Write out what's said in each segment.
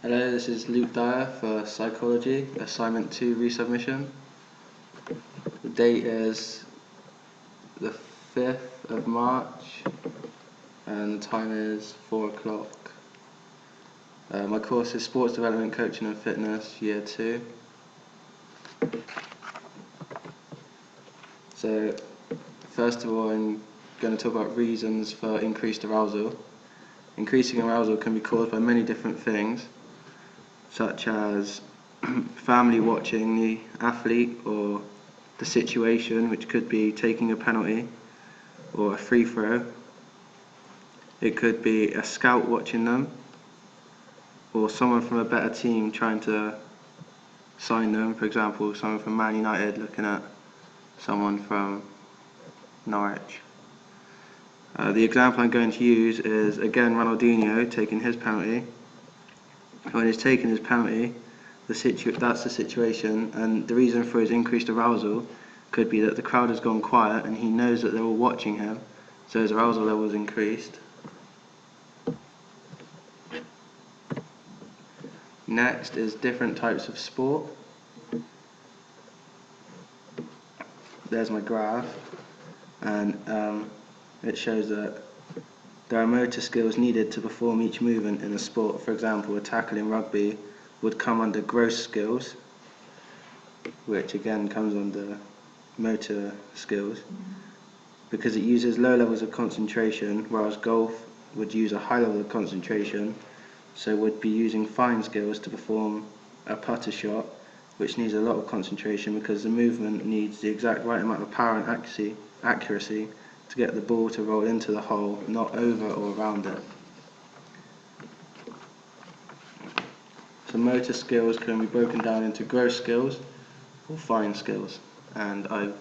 Hello, this is Luke Dyer for Psychology, Assignment 2 Resubmission. The date is the 5th of March and the time is 4 o'clock. My course is Sports Development, Coaching and Fitness, Year 2. So, first of all, I'm going to talk about reasons for increased arousal. Increasing arousal can be caused by many different things, such as family watching the athlete or the situation, which could be taking a penalty or a free throw. It could be a scout watching them, or someone from a better team trying to sign them. For example, someone from Man United looking at someone from Norwich. The example I'm going to use is, again, Ronaldinho taking his penalty. When he's taking his penalty, that's the situation, and the reason for his increased arousal could be that the crowd has gone quiet and he knows that they're all watching him, so his arousal level is increased. Next is different types of sport. There's my graph, and it shows that there are motor skills needed to perform each movement in a sport. For example, a tackle in rugby would come under gross skills, which again comes under motor skills, because it uses low levels of concentration, whereas golf would use a high level of concentration, so would be using fine skills to perform a putter shot, which needs a lot of concentration because the movement needs the exact right amount of power and accuracy to get the ball to roll into the hole, not over or around it. So motor skills can be broken down into gross skills or fine skills, and I've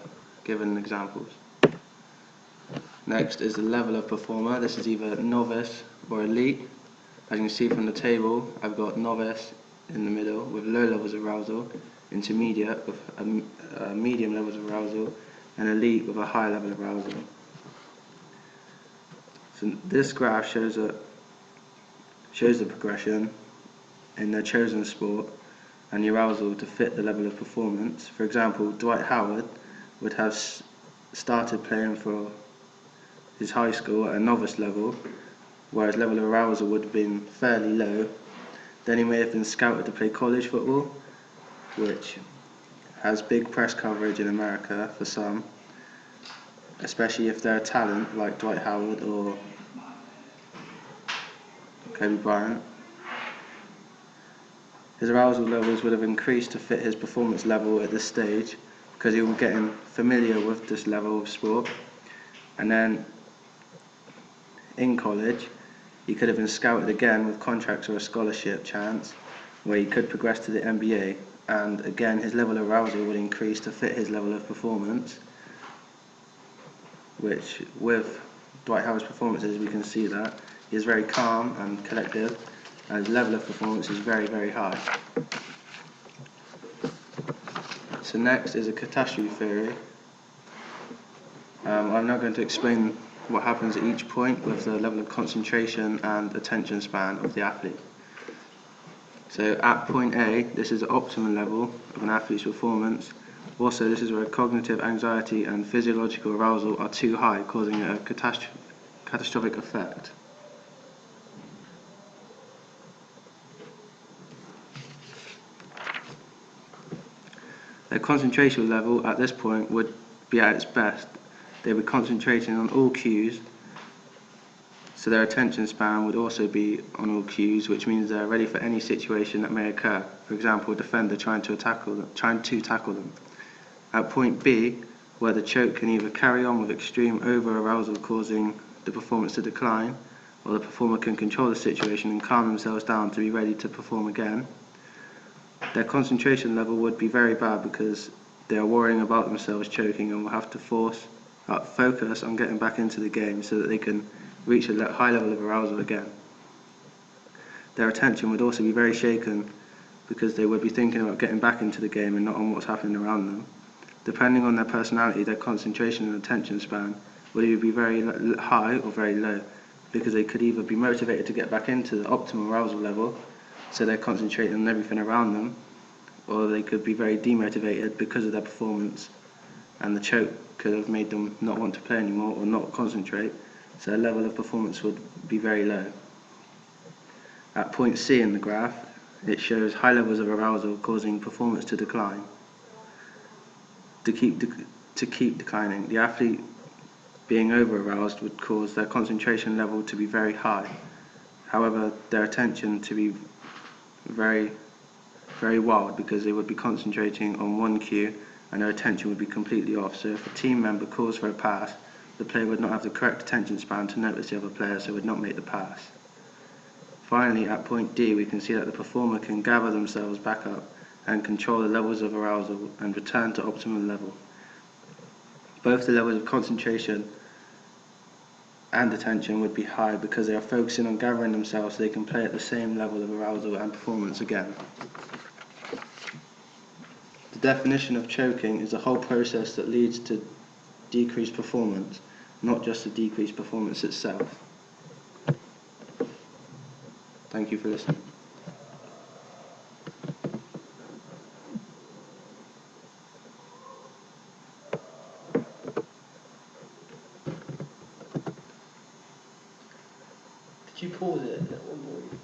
given examples. Next is the level of performer. This is either novice or elite. As you can see from the table, I've got novice in the middle with low levels of arousal, intermediate with medium levels of arousal, and elite with a high level of arousal. So this graph shows the progression in their chosen sport and the arousal to fit the level of performance. For example, Dwight Howard would have started playing for his high school at a novice level, where his level of arousal would have been fairly low. Then he may have been scouted to play college football, which has big press coverage in America for some, especially if they're a talent like Dwight Howard or Kobe Bryant. His arousal levels would have increased to fit his performance level at this stage because he was getting familiar with this level of sport. And then in college, he could have been scouted again with contracts or a scholarship chance where he could progress to the NBA, and again his level of arousal would increase to fit his level of performance, which with Dwight Howard's performances we can see that he is very calm and collected, and his level of performance is very, very high. So next is a catastrophe theory. I'm now going to explain what happens at each point with the level of concentration and attention span of the athlete. So at point A, this is the optimum level of an athlete's performance. Also, this is where cognitive anxiety and physiological arousal are too high, causing a catastrophic effect. Their concentration level at this point would be at its best. They would be concentrating on all cues, so their attention span would also be on all cues, which means they're ready for any situation that may occur. For example, a defender trying to tackle them. At point B, where the choke can either carry on with extreme over-arousal causing the performance to decline, or the performer can control the situation and calm themselves down to be ready to perform again. Their concentration level would be very bad because they are worrying about themselves choking and will have to focus on getting back into the game so that they can reach a high level of arousal again. Their attention would also be very shaken because they would be thinking about getting back into the game and not on what's happening around them. Depending on their personality, their concentration and attention span would either be very high or very low, because they could either be motivated to get back into the optimal arousal level so they're concentrating on everything around them, or they could be very demotivated because of their performance, and the choke could have made them not want to play anymore or not concentrate, so their level of performance would be very low. At point C in the graph, it shows high levels of arousal causing performance to decline. To keep declining, the athlete being over-aroused would cause their concentration level to be very high. However, their attention to be very wild, because they would be concentrating on one cue and their attention would be completely off. So if a team member calls for a pass, the player would not have the correct attention span to notice the other player, so would not make the pass. Finally, at point D, we can see that the performer can gather themselves back up and control the levels of arousal and return to optimum level. Both the levels of concentration and attention would be high because they are focusing on gathering themselves so they can play at the same level of arousal and performance again. The definition of choking is the whole process that leads to decreased performance, not just the decreased performance itself. Thank you for listening. Did you pause it at one point?